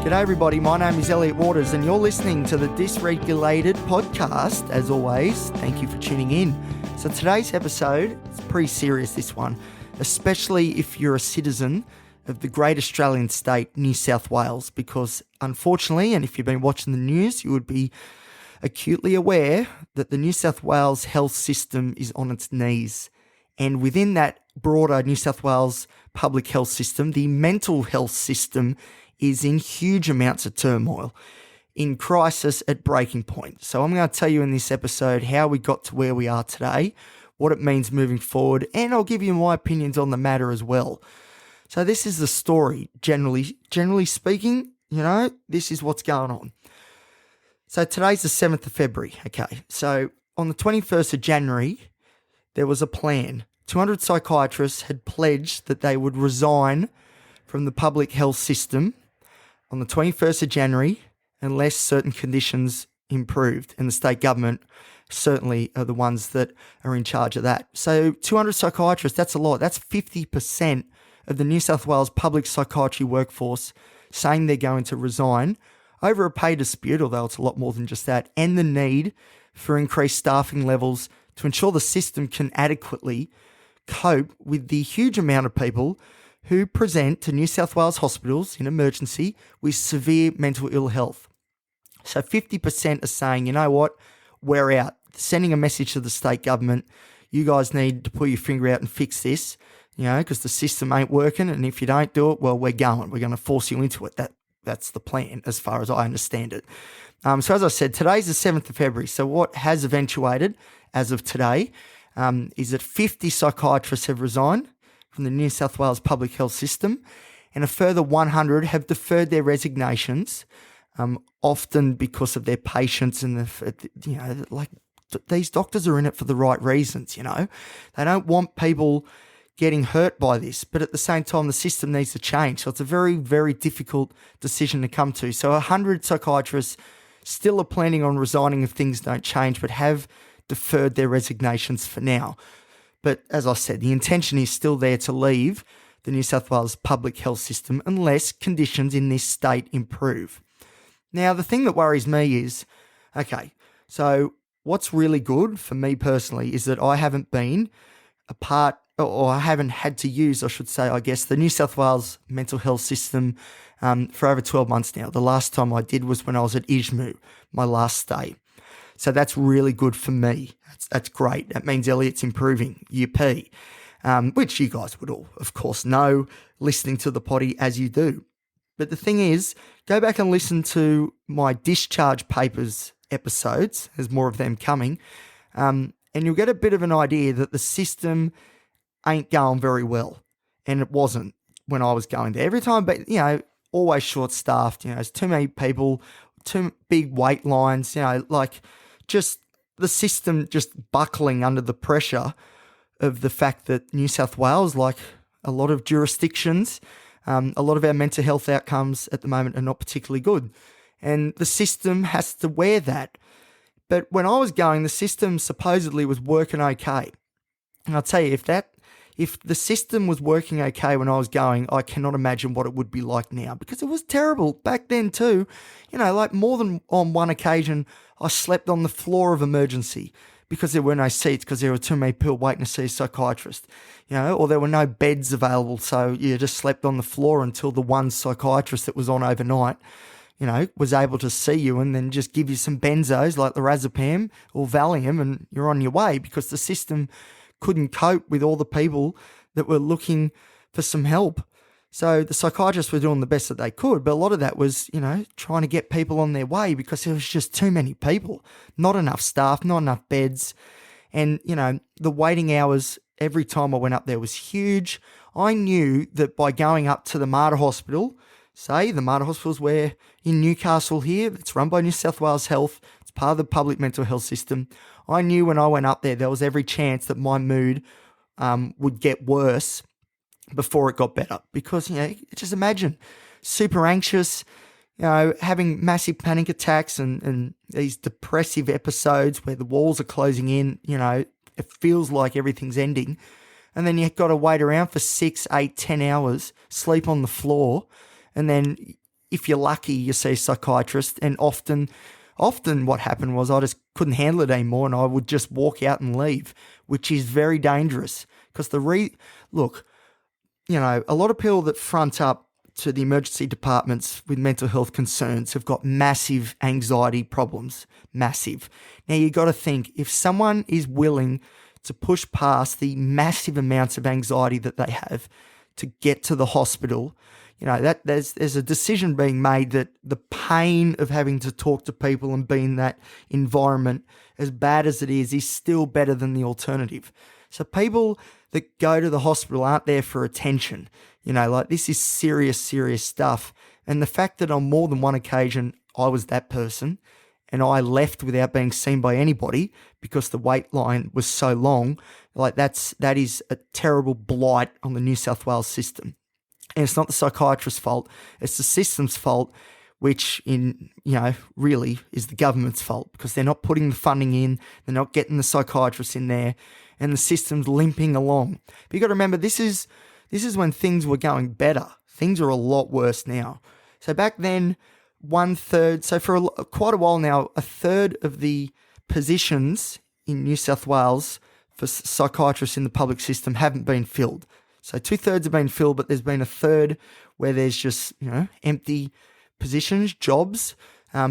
G'day everybody, my name is Elliot Waters and you're listening to the Dysregulated Podcast. As always, thank you for tuning in. So today's episode, it's pretty serious, this one, especially if you're a citizen of the great Australian state, New South Wales, because unfortunately, and if you've been watching the news, you would be acutely aware that the New South Wales health system is on its knees. And within that broader New South Wales public health system, the mental health system is in huge amounts of turmoil, in crisis at breaking point. So I'm going to tell you in this episode how we got to where we are today, what it means moving forward, and I'll give you my opinions on the matter as well. So this is the story, generally speaking, this is what's going on. So today's the 7th of February, okay. So on the 21st of January, there was a plan. 200 psychiatrists had pledged that they would resign from the public health system on the 21st of January unless certain conditions improved, and the state government certainly are the ones that are in charge of that. So 200 psychiatrists, that's a lot. That's 50% of the New South Wales public psychiatry workforce saying they're going to resign over a pay dispute, although it's a lot more than just that, and the need for increased staffing levels to ensure the system can adequately cope with the huge amount of people who present to New South Wales hospitals in emergency with severe mental ill health. So 50% are saying, you know what, we're out. Sending a message to the state government, you guys need to pull your finger out and fix this, because the system ain't working, and if you don't do it, well, we're going to force you into it. That's the plan as far as I understand it. So as I said, today's the 7th of February. So what has eventuated as of today is that 50 psychiatrists have resigned from the New South Wales public health system, and a further 100 have deferred their resignations, often because of their patients and these doctors are in it for the right reasons. They don't want people getting hurt by this, but at the same time, the system needs to change. So it's a very, very difficult decision to come to. So 100 psychiatrists still are planning on resigning if things don't change, but have deferred their resignations for now. But as I said, the intention is still there to leave the New South Wales public health system unless conditions in this state improve. Now, the thing that worries me is, okay, so what's really good for me personally is that I haven't been a part, or I haven't had to use, I should say, I guess, the New South Wales mental health system for over 12 months now. The last time I did was when I was at ISMU, my last stay. So that's really good for me. That's great. That means Elliot's improving, UP, which you guys would all, of course, know, listening to the potty as you do. But the thing is, go back and listen to my discharge papers episodes. There's more of them coming. And you'll get a bit of an idea that the system ain't going very well. And it wasn't when I was going there. Every time, but always short-staffed. There's too many people, too big wait lines, just the system just buckling under the pressure of the fact that New South Wales, like a lot of jurisdictions, a lot of our mental health outcomes at the moment are not particularly good. And the system has to wear that. But when I was going, the system supposedly was working okay. And I'll tell you, if the system was working okay when I was going, I cannot imagine what it would be like now, because it was terrible back then too. More than on one occasion, I slept on the floor of emergency because there were no seats, because there were too many people waiting to see a psychiatrist, or there were no beds available. So you just slept on the floor until the one psychiatrist that was on overnight, was able to see you and then just give you some benzos like lorazepam or Valium, and you're on your way, because the system couldn't cope with all the people that were looking for some help. So the psychiatrists were doing the best that they could, but a lot of that was, trying to get people on their way because there was just too many people, not enough staff, not enough beds. And, the waiting hours every time I went up there was huge. I knew that by going up to the Mater Hospital, say the Mater Hospital's where in Newcastle here, it's run by New South Wales Health, it's part of the public mental health system. I knew when I went up there was every chance that my mood would get worse before it got better, because, just imagine super anxious, having massive panic attacks and these depressive episodes where the walls are closing in, it feels like everything's ending. And then you've got to wait around for 6, 8, 10 hours, sleep on the floor. And then if you're lucky, you see a psychiatrist, and often what happened was I just couldn't handle it anymore and I would just walk out and leave, which is very dangerous because look, a lot of people that front up to the emergency departments with mental health concerns have got massive anxiety problems, massive. Now you got to think, if someone is willing to push past the massive amounts of anxiety that they have to get to the hospital, that there's a decision being made that the pain of having to talk to people and be in that environment, as bad as it is still better than the alternative. So people that go to the hospital aren't there for attention. This is serious, serious stuff. And the fact that on more than one occasion I was that person and I left without being seen by anybody because the wait line was so long, that is a terrible blight on the New South Wales system. And it's not the psychiatrist's fault, it's the system's fault, which really is the government's fault because they're not putting the funding in, they're not getting the psychiatrists in there, and the system's limping along. But you've got to remember, this is when things were going better. Things are a lot worse now. So back then, for quite a while now, a third of the positions in New South Wales for psychiatrists in the public system haven't been filled. So 2/3 have been filled, but there's been a third where there's just, empty positions, jobs,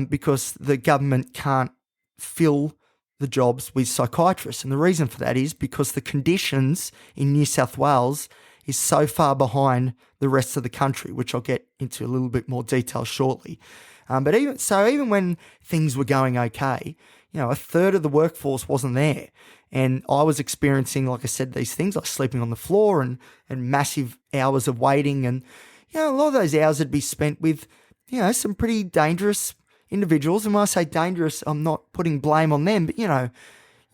because the government can't fill the jobs with psychiatrists. And the reason for that is because the conditions in New South Wales is so far behind the rest of the country, which I'll get into a little bit more detail shortly. But even when things were going okay, a third of the workforce wasn't there. And I was experiencing, like I said, these things like sleeping on the floor and massive hours of waiting. And, a lot of those hours would be spent with, some pretty dangerous individuals. And when I say dangerous, I'm not putting blame on them, but,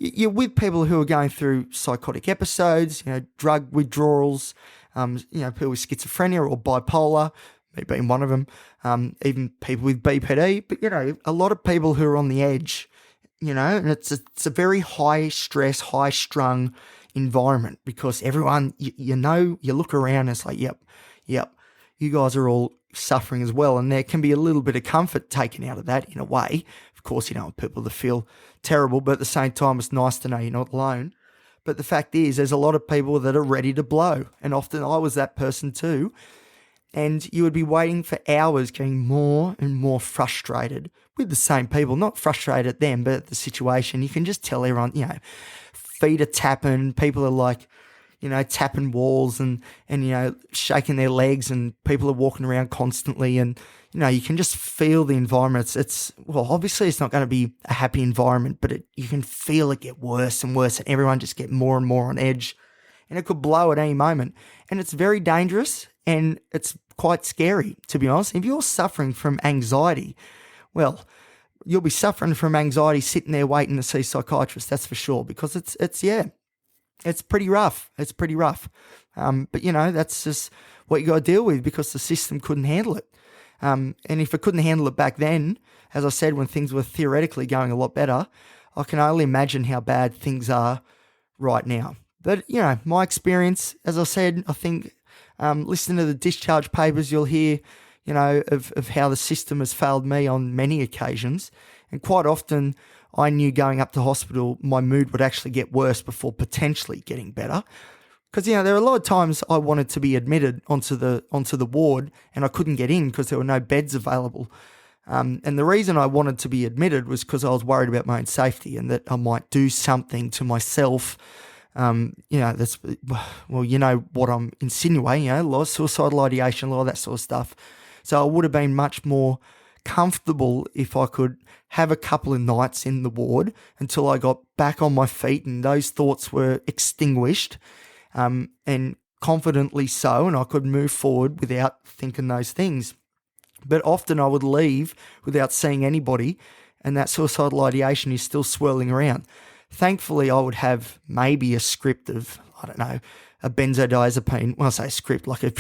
you're with people who are going through psychotic episodes, drug withdrawals, people with schizophrenia or bipolar, me being one of them, even people with BPD, but, a lot of people who are on the edge, and it's a very high stress, high strung environment because everyone, you look around and it's like, yep, you guys are all suffering as well. And there can be a little bit of comfort taken out of that in a way. Of course, you don't want people to feel terrible, but at the same time, it's nice to know you're not alone. But the fact is, there's a lot of people that are ready to blow. And often I was that person too. And you would be waiting for hours, getting more and more frustrated with the same people, not frustrated at them, but at the situation. You can just tell everyone, feet are tapping, people are like, tapping walls and shaking their legs, and people are walking around constantly. And, you can just feel the environment. Obviously it's not going to be a happy environment, but you can feel it get worse and worse, and everyone just get more and more on edge, and it could blow at any moment. And it's very dangerous. And it's quite scary, to be honest. If you're suffering from anxiety, well, you'll be suffering from anxiety sitting there waiting to see a psychiatrist, that's for sure, because it's pretty rough. It's pretty rough. But, that's just what you got to deal with because the system couldn't handle it. And if it couldn't handle it back then, as I said, when things were theoretically going a lot better, I can only imagine how bad things are right now. But, my experience, as I said, I think listening to the discharge papers, you'll hear, of how the system has failed me on many occasions. And quite often I knew going up to hospital, my mood would actually get worse before potentially getting better. Because, there are a lot of times I wanted to be admitted onto the ward and I couldn't get in because there were no beds available. And the reason I wanted to be admitted was because I was worried about my own safety and that I might do something to myself. That's, what I'm insinuating, a lot of suicidal ideation, a lot of that sort of stuff. So I would have been much more comfortable if I could have a couple of nights in the ward until I got back on my feet and those thoughts were extinguished, and confidently so, and I could move forward without thinking those things. But often I would leave without seeing anybody, and that suicidal ideation is still swirling around. Thankfully, I would have maybe a script of, a benzodiazepine. When I say script, like a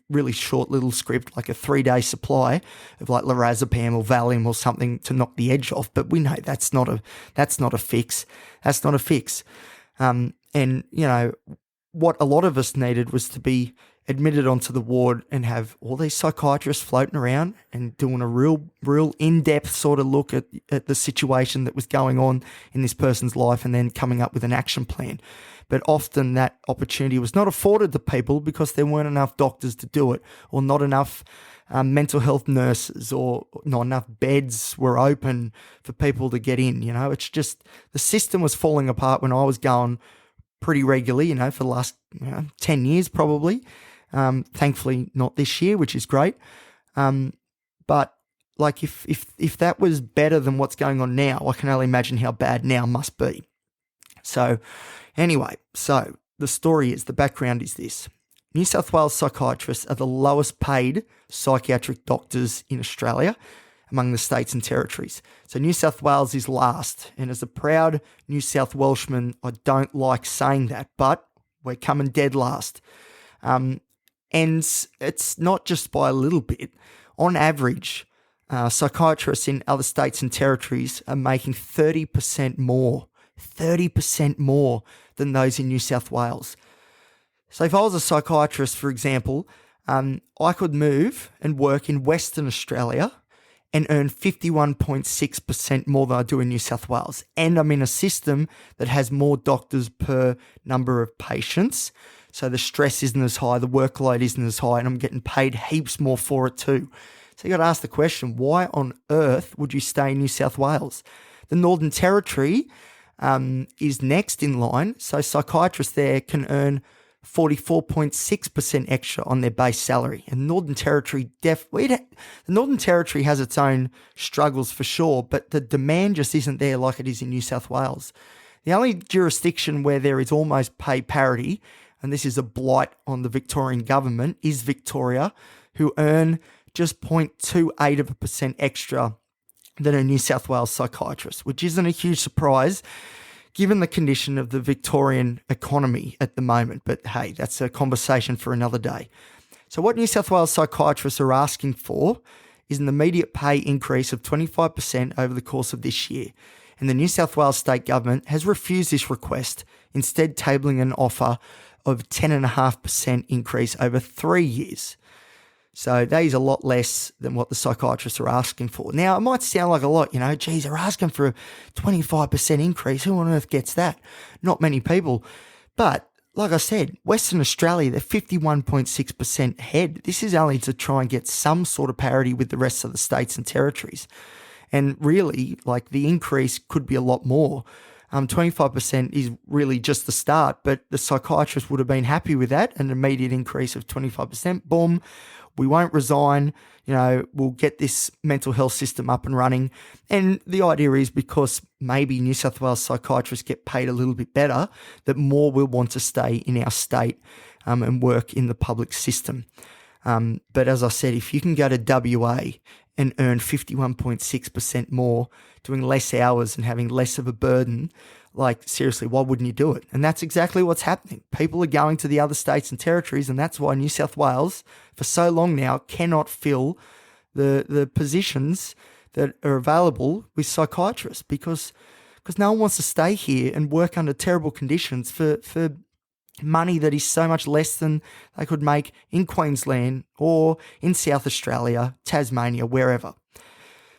really short little script, like a 3-day supply of like lorazepam or Valium or something to knock the edge off. But we know that's not a fix. That's not a fix. And what a lot of us needed was to be admitted onto the ward and have all these psychiatrists floating around and doing a real in-depth sort of look at the situation that was going on in this person's life and then coming up with an action plan. But often that opportunity was not afforded to people because there weren't enough doctors to do it, or not enough mental health nurses, or not enough beds were open for people to get in. It's just the system was falling apart when I was going pretty regularly, for the last 10 years probably. Thankfully not this year, which is great. But like if that was better than what's going on now, I can only imagine how bad now must be. So anyway, the story is, the background is this. New South Wales psychiatrists are the lowest paid psychiatric doctors in Australia among the states and territories. So New South Wales is last. And as a proud New South Welshman, I don't like saying that, but we're coming dead last. And it's not just by a little bit. On average, psychiatrists in other states and territories are making 30% more than those in New South Wales. So if I was a psychiatrist, for example, I could move and work in Western Australia and earn 51.6% more than I do in New South Wales. And I'm in a system that has more doctors per number of patients. So the stress isn't as high, the workload isn't as high, and I'm getting paid heaps more for it too. So you got to ask the question, why on earth would you stay in New South Wales? The Northern Territory is next in line. So psychiatrists there can earn 44.6% extra on their base salary. And Northern Territory, the Northern Territory has its own struggles for sure, but the demand just isn't there like it is in New South Wales. The only jurisdiction where there is almost pay parity, and this is a blight on the Victorian government, is Victoria, who earn just 0.28% extra than a New South Wales psychiatrist, which isn't a huge surprise given the condition of the Victorian economy at the moment. But hey, that's a conversation for another day. So what New South Wales psychiatrists are asking for is an immediate pay increase of 25% over the course of this year. And the New South Wales state government has refused this request, instead tabling an offer of 10.5% increase over 3 years. So that is a lot less than what the psychiatrists are asking for. Now, it might sound like a lot, geez, they're asking for a 25% increase. Who on earth gets that? Not many people. But like I said, Western Australia, they're 51.6% ahead. This is only to try and get some sort of parity with the rest of the states and territories. And really, like, the increase could be a lot more. 25% is really just the start, but the psychiatrist would have been happy with that, an immediate increase of 25%. Boom. We won't resign, we'll get this mental health system up and running. And the idea is, because maybe New South Wales psychiatrists get paid a little bit better, that more will want to stay in our state and work in the public system. But as I said, if you can go to WA and earn 51.6% more, doing less hours and having less of a burden, like, seriously, why wouldn't you do it? And that's exactly what's happening. People are going to the other states and territories, and that's why New South Wales, for so long now, cannot fill the positions that are available with psychiatrists because no one wants to stay here and work under terrible conditions for money that is so much less than they could make in Queensland or in South Australia, Tasmania, wherever.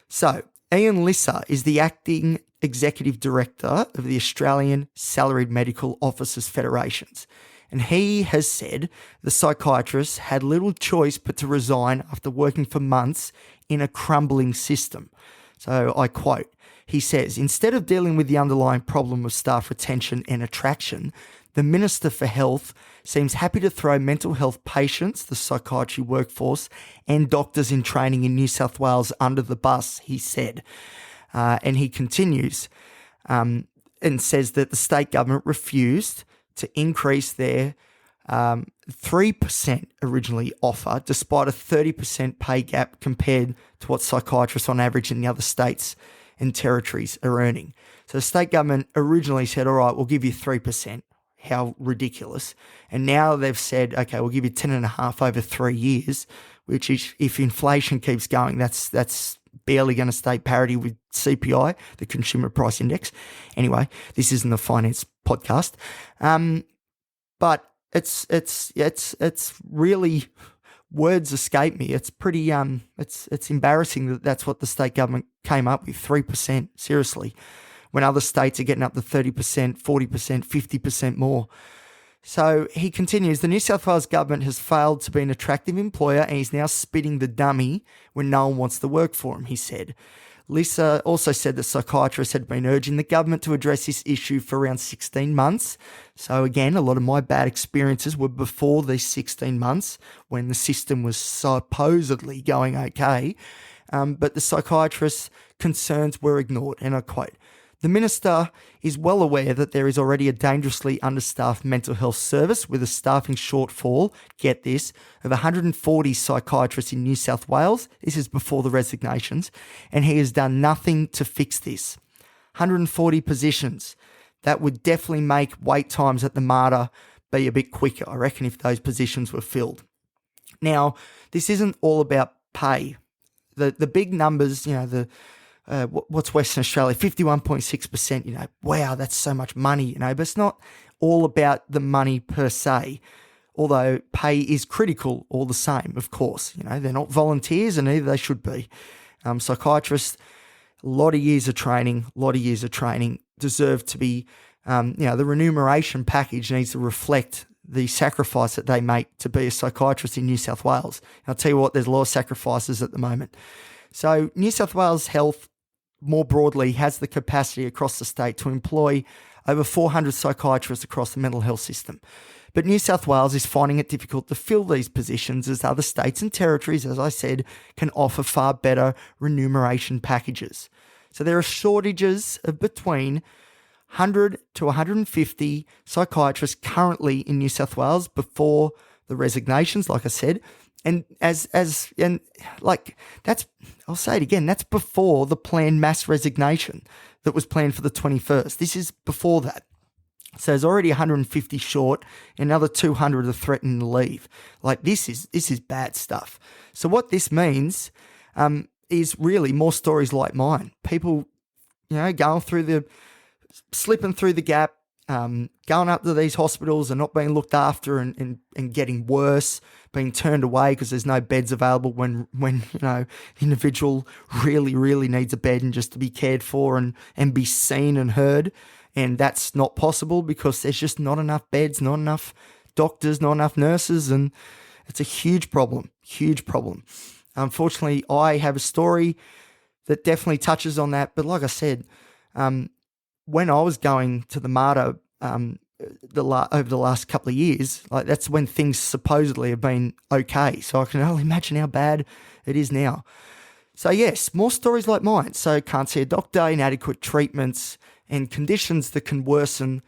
So Ian Lisser is the acting Executive Director of the Australian Salaried Medical Officers Federations. And he has said the psychiatrists had little choice but to resign after working for months in a crumbling system. So I quote, he says, instead of dealing with the underlying problem of staff retention and attraction, the Minister for Health seems happy to throw mental health patients, the psychiatry workforce, and doctors in training in New South Wales under the bus, he said. And he continues and says that the state government refused to increase their 3% originally offer, despite a 30% pay gap compared to what psychiatrists on average in the other states and territories are earning. So the state government originally said, all right, we'll give you 3%. How ridiculous. And now they've said, okay, we'll give you 10.5% over 3 years, which is, if inflation keeps going, that's barely going to stay parity with CPI, the Consumer Price Index. Anyway, this isn't a finance podcast. But it's really, words escape me. It's pretty it's embarrassing that that's what the state government came up with, 3%, seriously, when other states are getting up to 30%, 40%, 50% more. So he continues, the New South Wales government has failed to be an attractive employer and is now spitting the dummy when no one wants to work for him, he said. Lisa also said that psychiatrists had been urging the government to address this issue for around 16 months. So again, a lot of my bad experiences were before these 16 months when the system was supposedly going okay. But the psychiatrists' concerns were ignored, and I quote, the minister is well aware that there is already a dangerously understaffed mental health service with a staffing shortfall, get this, of 140 psychiatrists in New South Wales. This is before the resignations, and he has done nothing to fix this. 140 positions. That would definitely make wait times at the MARTA be a bit quicker, I reckon, if those positions were filled. Now, this isn't all about pay. The big numbers, what's Western Australia, 51.6%, wow, that's so much money, but it's not all about the money per se, although pay is critical all the same, of course. They're not volunteers, and either they should be. Psychiatrists, a lot of years of training, deserve to be, the remuneration package needs to reflect the sacrifice that they make to be a psychiatrist in New South Wales. And I'll tell you what, there's a lot of sacrifices at the moment. So New South Wales Health, more broadly, has the capacity across the state to employ over 400 psychiatrists across the mental health system. But New South Wales is finding it difficult to fill these positions as other states and territories, as I said, can offer far better remuneration packages. So there are shortages of between 100 to 150 psychiatrists currently in New South Wales before the resignations, like I said. And I'll say it again, that's before the planned mass resignation that was planned for the 21st. This is before that. So there's already 150 short, another 200 are threatening to leave. This is bad stuff. So what this means is really more stories like mine. People, slipping through the gap, going up to these hospitals and not being looked after and getting worse, being turned away because there's no beds available when the individual really, really needs a bed and just to be cared for and be seen and heard. And that's not possible because there's just not enough beds, not enough doctors, not enough nurses, and it's a huge problem. Unfortunately, I have a story that definitely touches on that. But like I said, when I was going to the MARTA over the last couple of years, that's when things supposedly have been okay. So I can only imagine how bad it is now. So yes, more stories like mine. So can't see a doctor, inadequate treatments, and conditions that can worsen,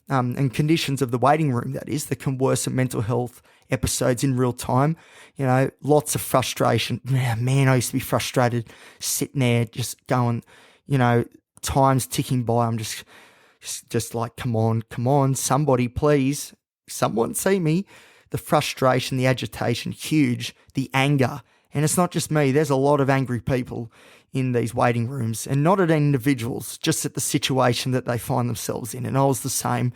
and conditions of the waiting room, that is, that can worsen mental health episodes in real time. Lots of frustration. Man, I used to be frustrated sitting there just going, time's ticking by. I'm just like, come on, somebody please, someone see me. The frustration, the agitation, huge, the anger. And it's not just me. There's a lot of angry people in these waiting rooms, and not at individuals, just at the situation that they find themselves in. And I was the same.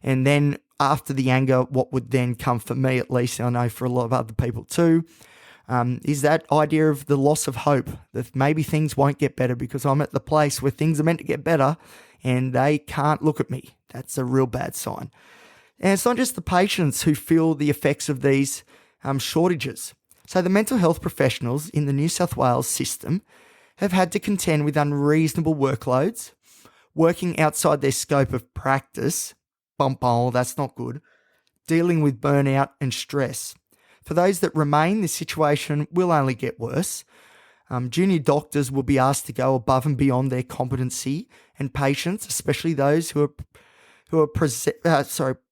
And then after the anger, what would then come for me, at least, I know for a lot of other people too, is that idea of the loss of hope, that maybe things won't get better because I'm at the place where things are meant to get better and they can't look at me. That's a real bad sign. And it's not just the patients who feel the effects of these shortages. So the mental health professionals in the New South Wales system have had to contend with unreasonable workloads, working outside their scope of practice, that's not good, dealing with burnout and stress. For those that remain, this situation will only get worse. Junior doctors will be asked to go above and beyond their competency, and patients, especially those who are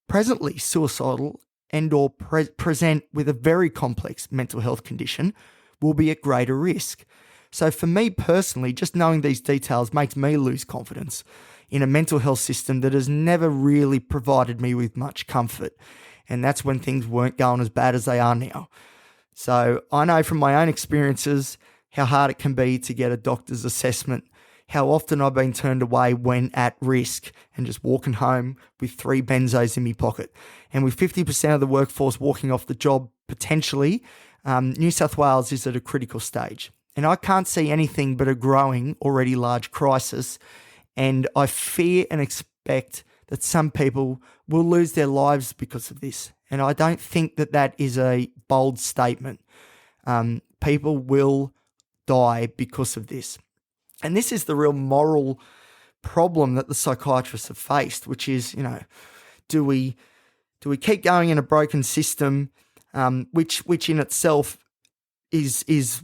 presently suicidal and or present with a very complex mental health condition, will be at greater risk. So for me personally, just knowing these details makes me lose confidence in a mental health system that has never really provided me with much comfort. And that's when things weren't going as bad as they are now. So I know from my own experiences how hard it can be to get a doctor's assessment, how often I've been turned away when at risk and just walking home with 3 benzos in my pocket. And with 50% of the workforce walking off the job potentially, New South Wales is at a critical stage. And I can't see anything but a growing, already large crisis. And I fear and expect that some people will lose their lives because of this. And I don't think that that is a bold statement. People will die because of this. And this is the real moral problem that the psychiatrists have faced, which is, do we keep going in a broken system, which in itself is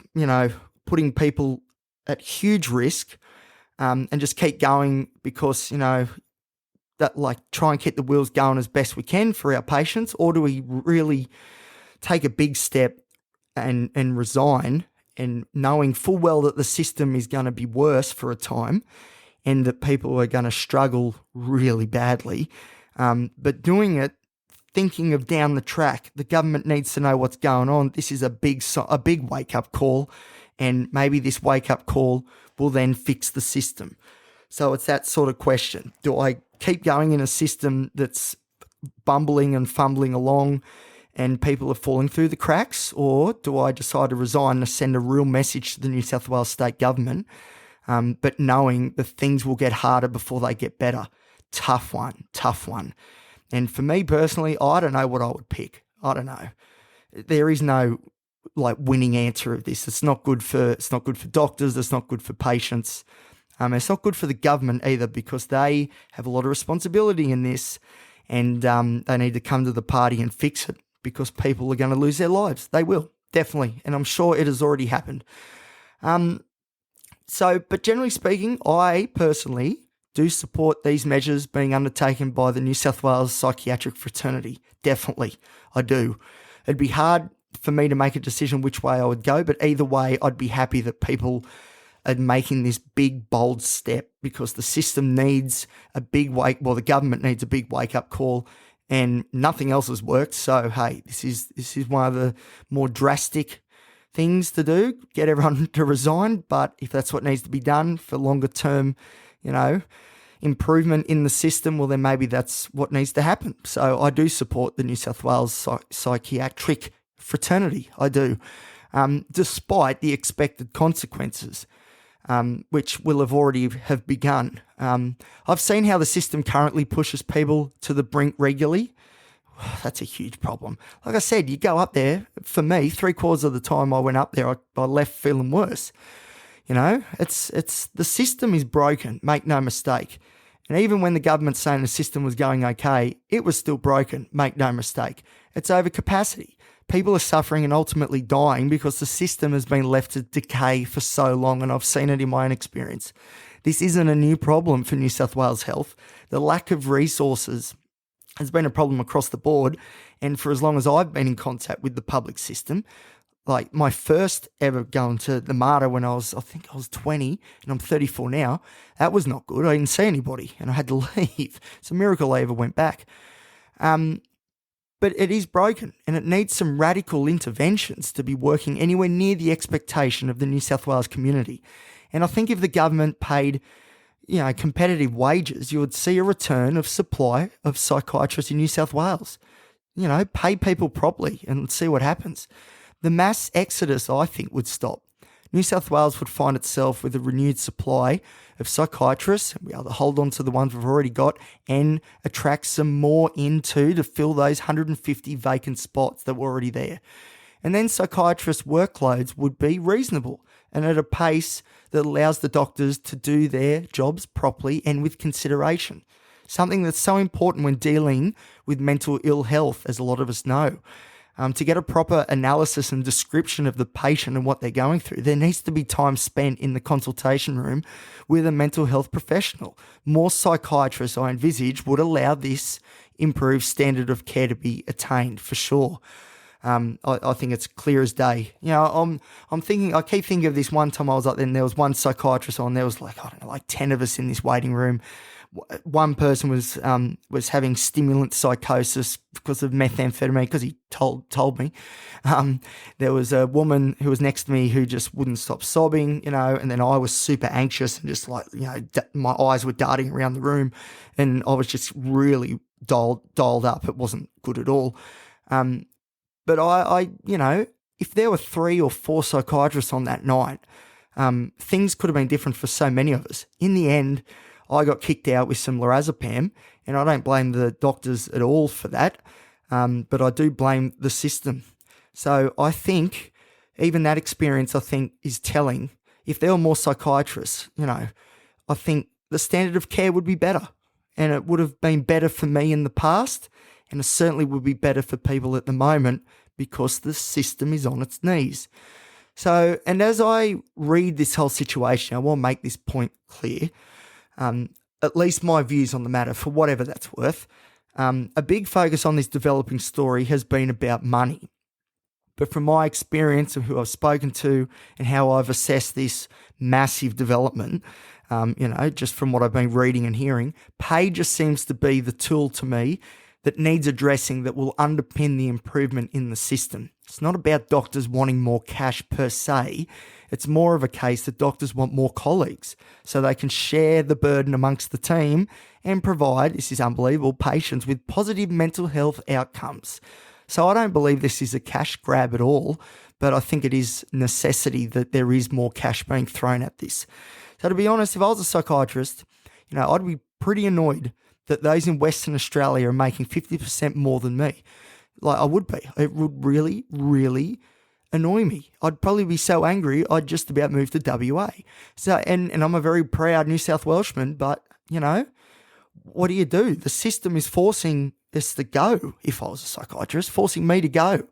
putting people at huge risk, and just keep going because, that try and keep the wheels going as best we can for our patients? Or do we really take a big step and resign, and knowing full well that the system is going to be worse for a time and that people are going to struggle really badly, but doing it thinking of down the track, the government needs to know what's going on. This is a big wake-up call, and maybe this wake-up call will then fix the system. So it's that sort of question. Do I keep going in a system that's bumbling and fumbling along and people are falling through the cracks, or do I decide to resign and send a real message to the New South Wales state government, but knowing that things will get harder before they get better? Tough one. And for me personally, I don't know what I would pick. I don't know. There is no winning answer of this. It's not good for doctors. It's not good for patients. It's not good for the government either, because they have a lot of responsibility in this, and they need to come to the party and fix it, because people are going to lose their lives. They will, definitely. And I'm sure it has already happened. But generally speaking, I personally do support these measures being undertaken by the New South Wales psychiatric fraternity. Definitely, I do. It'd be hard for me to make a decision which way I would go, but either way, I'd be happy that people are making this big, bold step, because the system needs the government needs a big wake-up call, and nothing else has worked. So, hey, this is one of the more drastic things to do, get everyone to resign. But if that's what needs to be done for longer term, improvement in the system, well, then maybe that's what needs to happen. So I do support the New South Wales psychiatric fraternity. I do, despite the expected consequences, which will have begun. I've seen how the system currently pushes people to the brink regularly. That's a huge problem. Like I said, you go up there, for me, 3/4 of the time I went up there, I left feeling worse. It's the system is broken, make no mistake. And even when the government's saying the system was going okay, it was still broken, make no mistake. It's over capacity. People are suffering and ultimately dying because the system has been left to decay for so long, and I've seen it in my own experience. This isn't a new problem for New South Wales Health. The lack of resources has been a problem across the board, and for as long as I've been in contact with the public system, like my first ever going to the MARTA when I think I was 20, and I'm 34 now, that was not good. I didn't see anybody and I had to leave. It's a miracle I ever went back. But it is broken, and it needs some radical interventions to be working anywhere near the expectation of the New South Wales community. And I think if the government paid, competitive wages, you would see a return of supply of psychiatrists in New South Wales. Pay people properly and see what happens. The mass exodus, I think, would stop. New South Wales would find itself with a renewed supply of psychiatrists, and we either hold on to the ones we've already got and attract some more to fill those 150 vacant spots that were already there. And then psychiatrists' workloads would be reasonable and at a pace that allows the doctors to do their jobs properly and with consideration. Something that's so important when dealing with mental ill health, as a lot of us know. To get a proper analysis and description of the patient and what they're going through, there needs to be time spent in the consultation room with a mental health professional. More psychiatrists, I envisage, would allow this improved standard of care to be attained, for sure. I think it's clear as day. I keep thinking of this one time I was up there and there was one psychiatrist on, there was 10 of us in this waiting room. one person was having stimulant psychosis because of methamphetamine, because he told me. There was a woman who was next to me who just wouldn't stop sobbing, and then I was super anxious and just like, my eyes were darting around the room, and I was just really dialed up. It wasn't good at all. But I if there were 3 or 4 psychiatrists on that night, things could have been different for so many of us. In the end, I got kicked out with some lorazepam, and I don't blame the doctors at all for that, but I do blame the system. So I think even that experience, is telling. If there were more psychiatrists, I think the standard of care would be better, and it would have been better for me in the past, and it certainly would be better for people at the moment, because the system is on its knees. So, and as I read this whole situation, I want to make this point clear, at least my views on the matter, for whatever that's worth. A big focus on this developing story has been about money. But from my experience of who I've spoken to and how I've assessed this massive development, just from what I've been reading and hearing, pay just seems to be the tool to me that needs addressing, that will underpin the improvement in the system. It's not about doctors wanting more cash per se. It's more of a case that doctors want more colleagues so they can share the burden amongst the team and provide, this is unbelievable, patients with positive mental health outcomes. So I don't believe this is a cash grab at all, but I think it is necessity that there is more cash being thrown at this. So to be honest, if I was a psychiatrist, I'd be pretty annoyed that those in Western Australia are making 50% more than me. Like, I would be. It would really, really annoy me. I'd probably be so angry, I'd just about move to WA. So, and I'm a very proud New South Welshman, but, what do? The system is forcing us to go, if I was a psychiatrist, forcing me to go.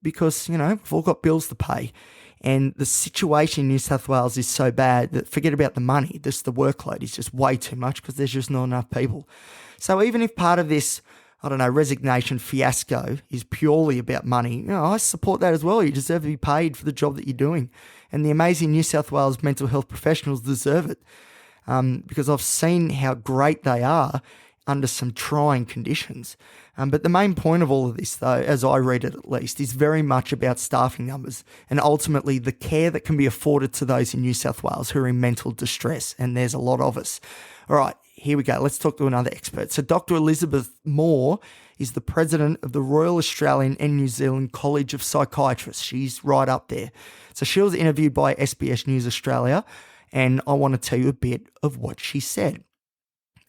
Because, we've all got bills to pay. And the situation in New South Wales is so bad that forget about the money. The workload is just way too much because there's just not enough people. So even if part of this, resignation fiasco is purely about money, I support that as well. You deserve to be paid for the job that you're doing. And the amazing New South Wales mental health professionals deserve it, because I've seen how great they are under some trying conditions. But the main point of all of this, though, as I read it at least, is very much about staffing numbers and ultimately the care that can be afforded to those in New South Wales who are in mental distress, and there's a lot of us. All right, here we go. Let's talk to another expert. So Dr. Elizabeth Moore is the president of the Royal Australian and New Zealand College of Psychiatrists. She's right up there. So she was interviewed by SBS News Australia, and I want to tell you a bit of what she said.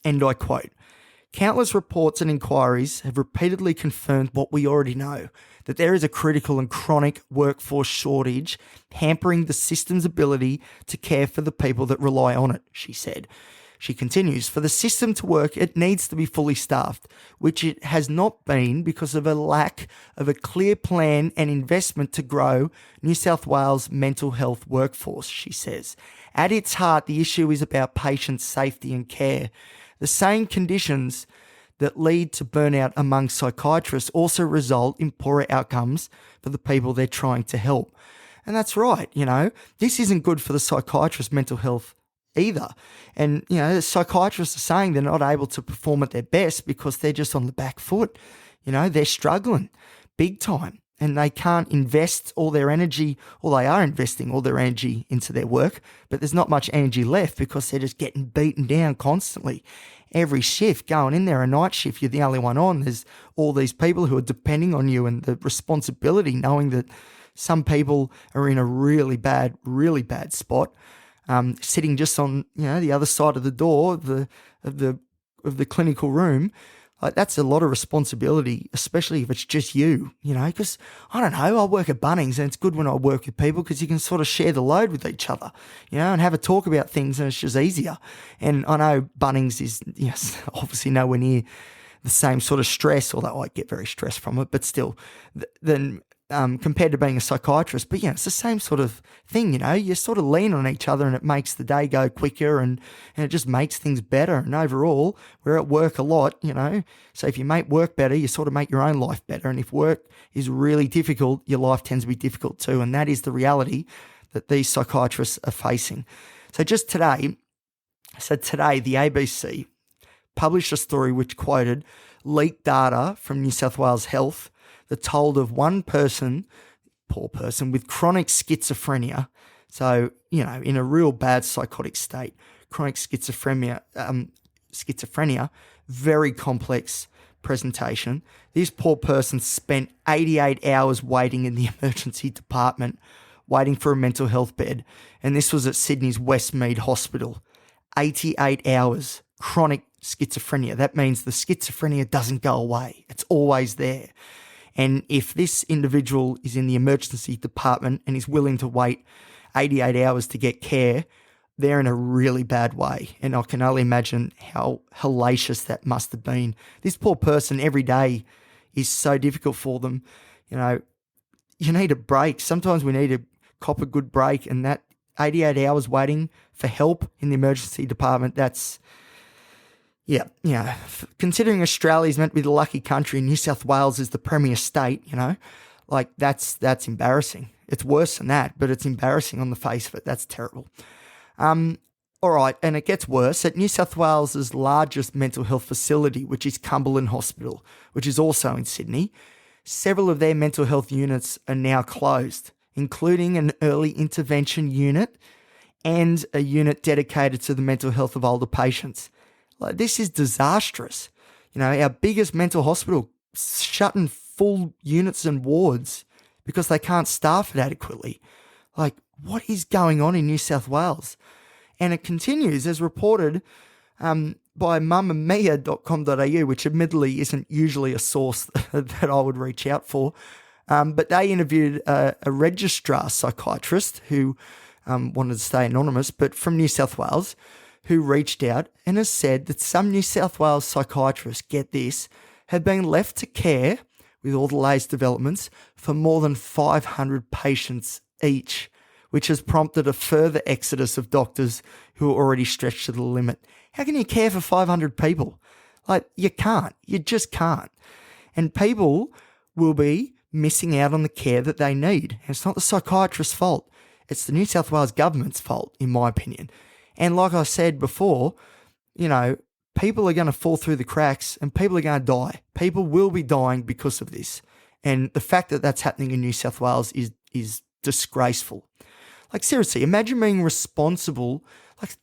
And I quote, "Countless reports and inquiries have repeatedly confirmed what we already know, that there is a critical and chronic workforce shortage hampering the system's ability to care for the people that rely on it," she said. She continues, "For the system to work, it needs to be fully staffed, which it has not been because of a lack of a clear plan and investment to grow New South Wales mental health workforce," she says. "At its heart, the issue is about patient safety and care. The same conditions that lead to burnout among psychiatrists also result in poorer outcomes for the people they're trying to help." And that's right, this isn't good for the psychiatrist's mental health either. And, the psychiatrists are saying they're not able to perform at their best because they're just on the back foot. They're struggling big time. And they can't invest all their energy, or they are investing all their energy into their work, but there's not much energy left because they're just getting beaten down constantly. Every shift going in there, a night shift, you're the only one on. There's all these people who are depending on you, and the responsibility knowing that some people are in a really bad spot, sitting just on the other side of the door of the clinical room. Like, that's a lot of responsibility, especially if it's just you, because I don't know, I work at Bunnings, and it's good when I work with people because you can sort of share the load with each other, and have a talk about things, and it's just easier. And I know Bunnings is obviously nowhere near the same sort of stress, although I get very stressed from it, but still, than compared to being a psychiatrist. But it's the same sort of thing, you sort of lean on each other, and it makes the day go quicker, and it just makes things better. And overall, we're at work a lot, so if you make work better, you sort of make your own life better. And if work is really difficult, your life tends to be difficult too. And that is the reality that these psychiatrists are facing. So just today, So today, the ABC published a story which quoted leaked data from New South Wales Health that told of one person, poor person, with chronic schizophrenia. So, in a real bad psychotic state, chronic schizophrenia, very complex presentation. This poor person spent 88 hours waiting in the emergency department, waiting for a mental health bed. And this was at Sydney's Westmead Hospital. 88 hours, chronic schizophrenia. That means the schizophrenia doesn't go away. It's always there. And if this individual is in the emergency department and is willing to wait 88 hours to get care, they're in a really bad way. And I can only imagine how hellacious that must have been. This poor person every day is so difficult for them. You need a break. Sometimes we need to cop a good break, and that 88 hours waiting for help in the emergency department, that's, considering Australia is meant to be the lucky country, New South Wales is the premier state, that's embarrassing. It's worse than that, but it's embarrassing on the face of it. That's terrible. All right, and it gets worse. At New South Wales' largest mental health facility, which is Cumberland Hospital, which is also in Sydney, several of their mental health units are now closed, including an early intervention unit and a unit dedicated to the mental health of older patients. This is disastrous. Our biggest mental hospital shutting full units and wards because they can't staff it adequately. What is going on in New South Wales? And it continues as reported by mamamia.com.au, which admittedly isn't usually a source that I would reach out for. But they interviewed a registrar psychiatrist who wanted to stay anonymous, but from New South Wales, who reached out and has said that some New South Wales psychiatrists, get this, have been left to care, with all the latest developments, for more than 500 patients each, which has prompted a further exodus of doctors who are already stretched to the limit. How can you care for 500 people? You can't. You just can't. And people will be missing out on the care that they need. And it's not the psychiatrist's fault. It's the New South Wales government's fault, in my opinion. And like I said before, people are going to fall through the cracks and people are going to die. People will be dying because of this. And the fact that that's happening in New South Wales is disgraceful. Seriously, imagine being responsible.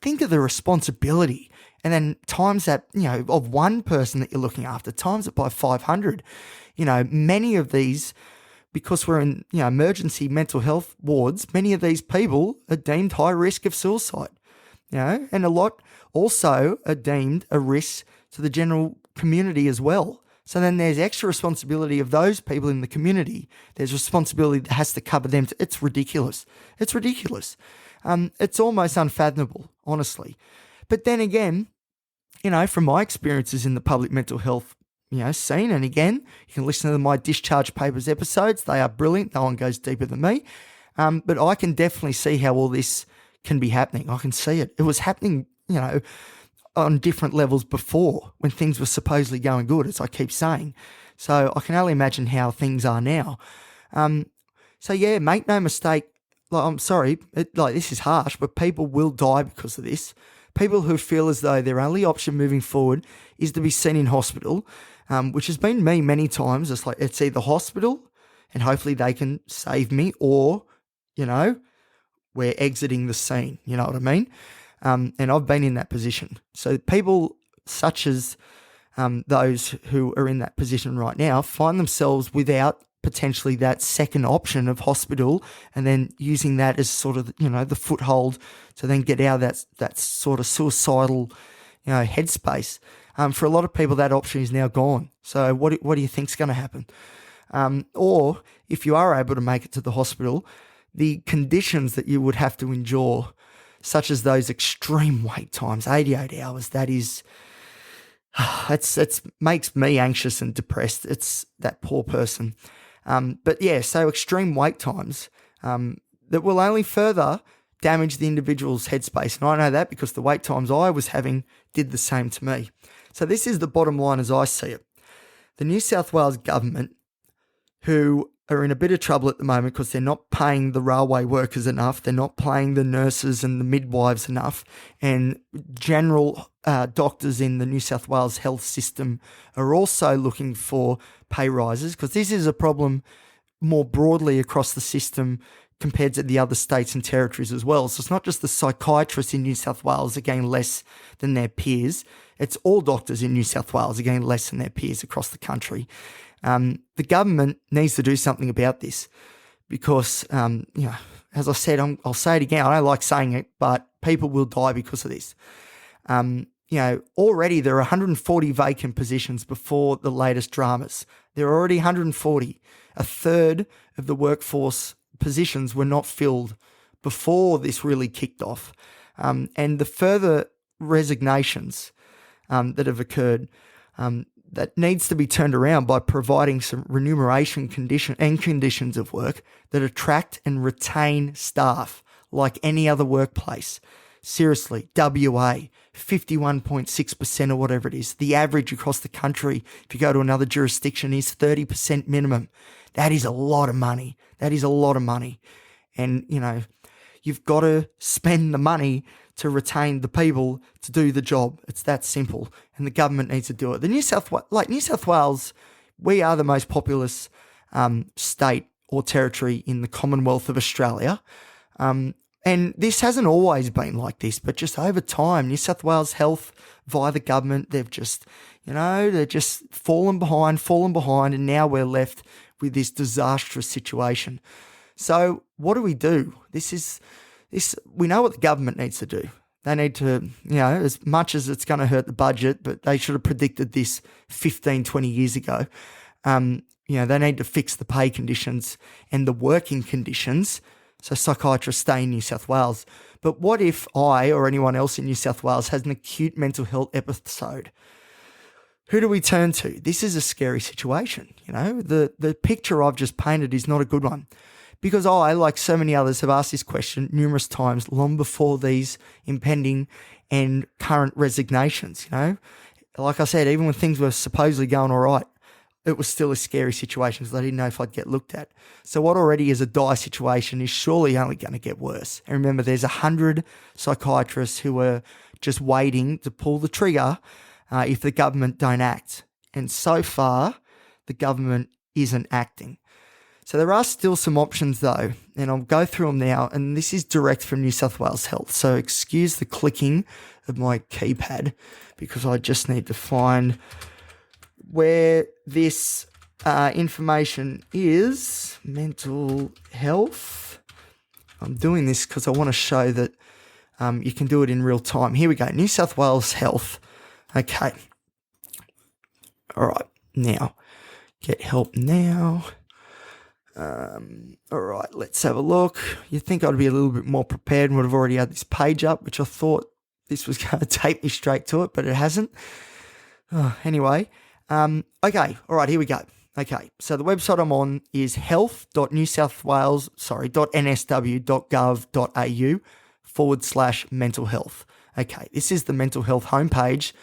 Think of the responsibility, and then times that, of one person that you're looking after, times it by 500. Many of these, because we're in, emergency mental health wards, many of these people are deemed high risk of suicide, and a lot also are deemed a risk to the general community as well. So then there's extra responsibility of those people in the community. There's responsibility that has to cover them. It's ridiculous. It's ridiculous. It's almost unfathomable, honestly. But then again, from my experiences in the public mental health, scene, and again, you can listen to my Discharge Papers episodes. They are brilliant. No one goes deeper than me. But I can definitely see how all this can be happening. I can see it. It was happening, on different levels before when things were supposedly going good, as I keep saying. So I can only imagine how things are now. Make no mistake. I'm sorry, this is harsh, but people will die because of this. People who feel as though their only option moving forward is to be seen in hospital, which has been me many times. It's either hospital and hopefully they can save me, or, we're exiting the scene. You know what I mean? And I've been in that position. So people such as those who are in that position right now find themselves without potentially that second option of hospital, and then using that as sort of, the foothold to then get out of that sort of suicidal, headspace. For a lot of people, that option is now gone. So what do you think's going to happen? Or if you are able to make it to the hospital, the conditions that you would have to endure, such as those extreme wait times, 88 hours, that is, it makes me anxious and depressed. It's that poor person. So extreme wait times that will only further damage the individual's headspace. And I know that because the wait times I was having did the same to me. So this is the bottom line as I see it. The New South Wales government, who are in a bit of trouble at the moment because they're not paying the railway workers enough. They're not paying the nurses and the midwives enough. And general doctors in the New South Wales health system are also looking for pay rises, because this is a problem more broadly across the system compared to the other states and territories as well. So it's not just the psychiatrists in New South Wales are getting less than their peers. It's all doctors in New South Wales are getting less than their peers across the country. The government needs to do something about this because, as I said, I'll say it again, I don't like saying it, but people will die because of this. Already there are 140 vacant positions before the latest dramas. There are already 140. A third of the workforce positions were not filled before this really kicked off. And the further resignations that have occurred, that needs to be turned around by providing some remuneration conditions of work that attract and retain staff like any other workplace. Seriously, WA, 51.6% or whatever it is. The average across the country, if you go to another jurisdiction, is 30% minimum. That is a lot of money. And, you've got to spend the money to retain the people to do the job. It's that simple. And the government needs to do it. New South Wales, we are the most populous state or territory in the Commonwealth of Australia. And this hasn't always been like this, but just over time, New South Wales Health, via the government, they've just, they're just fallen behind, and now we're left with this disastrous situation. So what do? We know what the government needs to do. They need to, as much as it's going to hurt the budget, but they should have predicted this 15, 20 years ago. They need to fix the pay conditions and the working conditions so psychiatrists stay in New South Wales. But what if I or anyone else in New South Wales has an acute mental health episode? Who do we turn to? This is a scary situation. The picture I've just painted is not a good one. Because I, like so many others, have asked this question numerous times long before these impending and current resignations, Like I said, even when things were supposedly going all right, it was still a scary situation because I didn't know if I'd get looked at. So what already is a dire situation is surely only going to get worse. And remember, there's 100 psychiatrists who are just waiting to pull the trigger if the government don't act. And so far, the government isn't acting. So there are still some options though, and I'll go through them now, and this is direct from New South Wales Health. So excuse the clicking of my keypad because I just need to find where this information is. Mental health. I'm doing this because I want to show that you can do it in real time. Here we go, New South Wales Health. Okay. All right, now, get help now. All right, let's have a look. You'd think I'd be a little bit more prepared and would have already had this page up, which I thought this was going to take me straight to it, but it hasn't. Anyway, okay, all right, here we go. Okay, so the website I'm on is health.newsouthwales.gov.au/mental health. Okay, this is the mental health homepage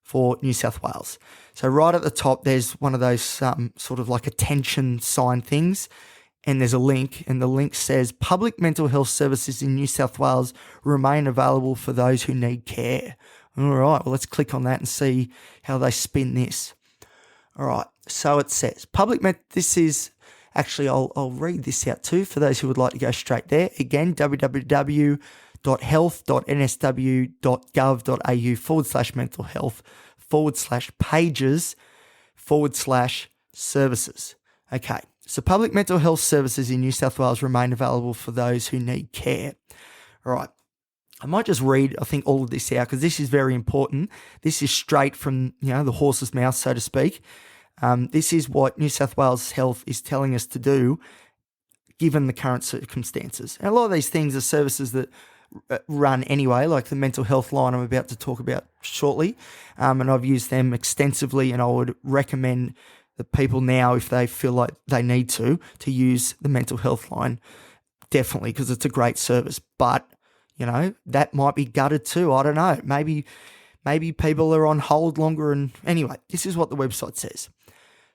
for New South Wales. So right at the top, there's one of those sort of like attention sign things, and there's a link, and the link says public mental health services in New South Wales remain available for those who need care. All right, well, let's click on that and see how they spin this. All right, so it says this is actually, I'll read this out too for those who would like to go straight there. Again, www.health.nsw.gov.au/mental health/pages/services. Okay, so public mental health services in New South Wales remain available for those who need care. All right, I might just read, I think, all of this out because this is very important. This is straight from, the horse's mouth, so to speak. This is what New South Wales Health is telling us to do given the current circumstances. And a lot of these things are services that run anyway, like the mental health line I'm about to talk about shortly. And I've used them extensively, and I would recommend the people now, if they feel like they need to use the mental health line, definitely, because it's a great service. But, that might be gutted too. I don't know. Maybe people are on hold longer. And anyway, this is what the website says.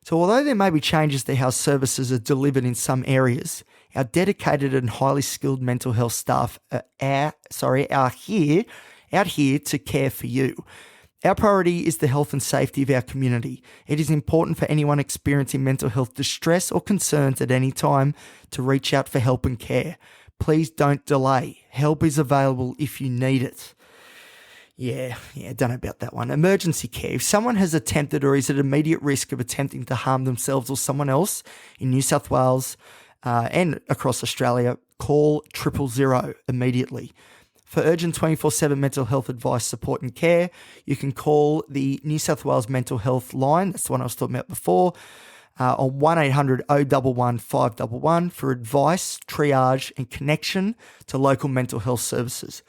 So although there may be changes to how services are delivered in some areas, our dedicated and highly skilled mental health staff are out here to care for you. Our priority is the health and safety of our community. It is important for anyone experiencing mental health distress or concerns at any time to reach out for help and care. Please don't delay. Help is available if you need it. Yeah, don't know about that one. Emergency care. If someone has attempted or is at immediate risk of attempting to harm themselves or someone else in New South Wales and across Australia, call 000 immediately. For urgent 24/7 mental health advice, support and care, you can call the New South Wales Mental Health line, that's the one I was talking about before, on 1-800-011-511 for advice, triage and connection to local mental health services.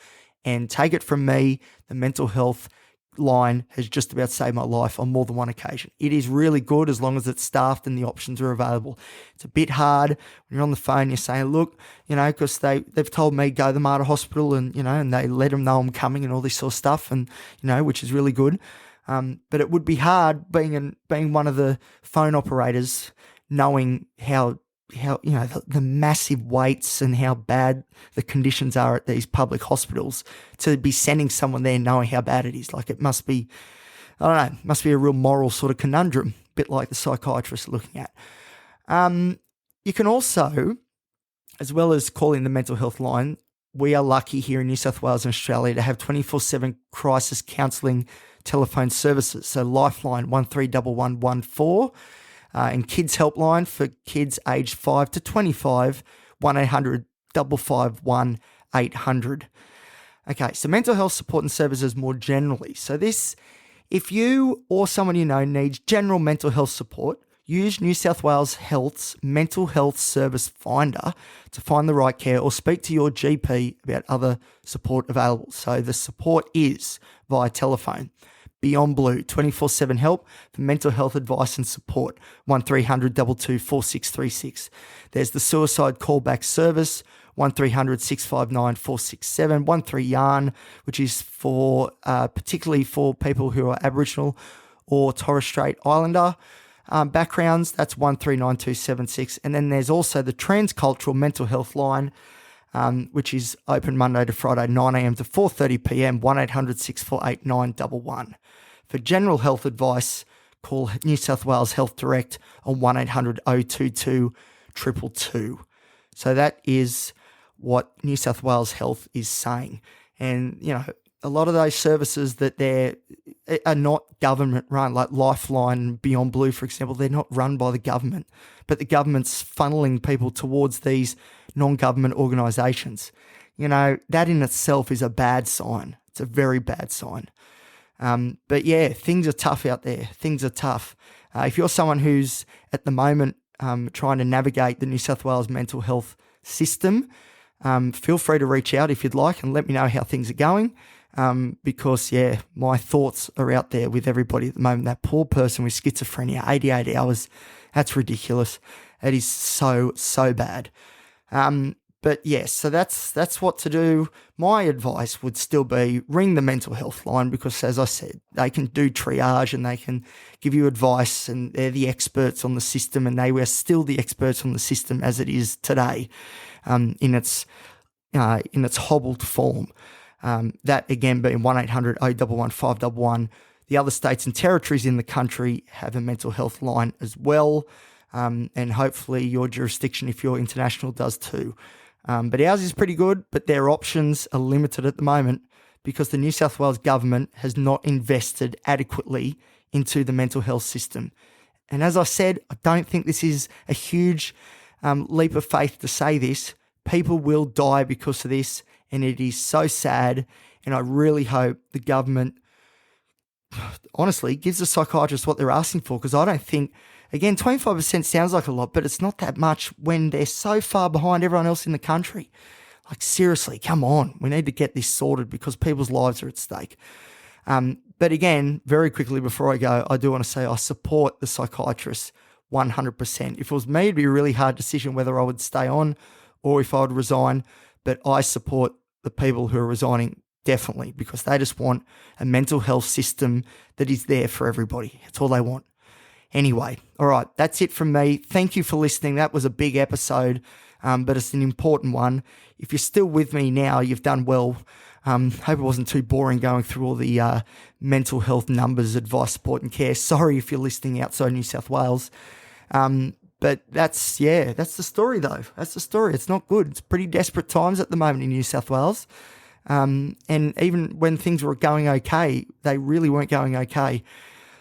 And take it from me, the mental health line has just about saved my life on more than one occasion. It is really good as long as it's staffed and the options are available. It's a bit hard when you're on the phone, you're saying, look, because they've told me go to the Mater Hospital and they let them know I'm coming and all this sort of stuff and, which is really good. But it would be hard being one of the phone operators, knowing how the massive waits and how bad the conditions are at these public hospitals, to be sending someone there knowing how bad it is. Like, it must be, I don't know, it must be a real moral sort of conundrum, a bit like the psychiatrists are looking at. You can also, as well as calling the mental health line, we are lucky here in New South Wales and Australia to have 24/7 crisis counselling telephone services. So Lifeline 131114, and Kids Helpline for kids aged 5 to 25, 1-800-551-800. Okay, so mental health support and services more generally. So this, if you or someone you know needs general mental health support, use New South Wales Health's Mental Health Service Finder to find the right care, or speak to your GP about other support available. So the support is via telephone. Beyond Blue, 24/7 help for mental health advice and support, 1300-224636. There's the suicide callback service, 1300-659-467, 13-YARN, which is for particularly for people who are Aboriginal or Torres Strait Islander backgrounds. That's 139276. And then there's also the Transcultural Mental Health line, which is open Monday to Friday, 9 a.m. to 4:30 p.m, 1-800-648-911. For general health advice, call New South Wales Health Direct on 1-800-022-222. So that is what New South Wales Health is saying. And, a lot of those services that are not government run, like Lifeline, Beyond Blue, for example, they're not run by the government, but the government's funneling people towards these non-government organisations. That in itself is a bad sign. It's a very bad sign. But yeah, things are tough out there. Things are tough. If you're someone who's at the moment trying to navigate the New South Wales mental health system, feel free to reach out if you'd like and let me know how things are going. Because my thoughts are out there with everybody at the moment. That poor person with schizophrenia, 88 hours, that's ridiculous. It is so, so bad. But yes, so that's what to do. My advice would still be ring the mental health line, because, as I said, they can do triage and they can give you advice, and they're the experts on the system, and they were still the experts on the system as it is today, in its hobbled form. That again being 1-800-011-511. The other states and territories in the country have a mental health line as well, and hopefully your jurisdiction, if you're international, does too. But ours is pretty good, but their options are limited at the moment because the New South Wales government has not invested adequately into the mental health system. And as I said, I don't think this is a huge leap of faith to say this. People will die because of this, and it is so sad. And I really hope the government, honestly, gives the psychiatrists what they're asking for, because I don't think, again, 25% sounds like a lot, but it's not that much when they're so far behind everyone else in the country. Like, seriously, come on. We need to get this sorted because people's lives are at stake. But again, very quickly before I go, I do want to say I support the psychiatrists 100%. If it was me, it'd be a really hard decision whether I would stay on or if I would resign. But I support the people who are resigning definitely, because they just want a mental health system that is there for everybody. That's all they want. Anyway, all right, that's it from me. Thank you for listening. That was a big episode, but it's an important one. If you're still with me now, you've done well. Hope it wasn't too boring going through all the mental health numbers, advice, support and care. Sorry if you're listening outside New South Wales. But that's the story though. That's the story. It's not good. It's pretty desperate times at the moment in New South Wales. And even when things were going okay, they really weren't going okay.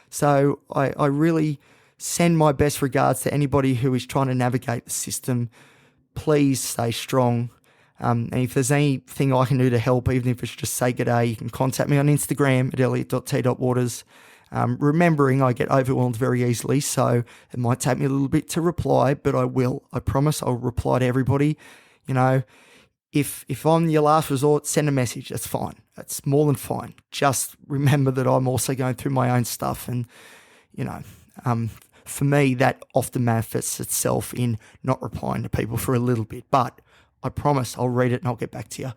So I really send my best regards to anybody who is trying to navigate the system. Please stay strong. And if there's anything I can do to help, even if it's just say good day, you can contact me on Instagram at elliot.t.waters. Remembering I get overwhelmed very easily, so it might take me a little bit to reply, but I will. I promise I'll reply to everybody. You know, if I'm your last resort, send a message. That's fine. That's more than fine. Just remember that I'm also going through my own stuff, and for me, that often manifests itself in not replying to people for a little bit. But I promise I'll read it and I'll get back to you.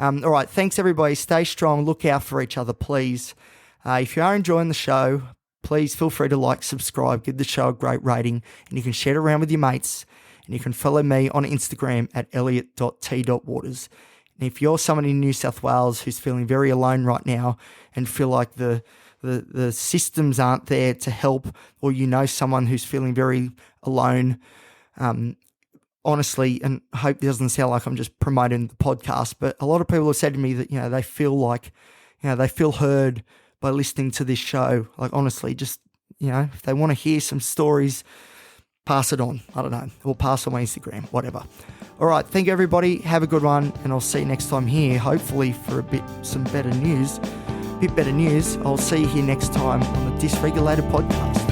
All right, thanks everybody. Stay strong. Look out for each other, please. If you are enjoying the show, please feel free to like, subscribe, give the show a great rating, and you can share it around with your mates. And you can follow me on Instagram at elliot.t.waters. And if you're someone in New South Wales who's feeling very alone right now and feel like the systems aren't there to help, or you know someone who's feeling very alone, honestly, and I hope it doesn't sound like I'm just promoting the podcast, but a lot of people have said to me that, they feel like, they feel heard by listening to this show. Like, honestly, just, if they want to hear some stories, pass it on. I don't know. Or pass on my Instagram, whatever. All right. Thank you, everybody. Have a good one. And I'll see you next time here, hopefully for a bit better news. I'll see you here next time on the Dysregulated Podcast.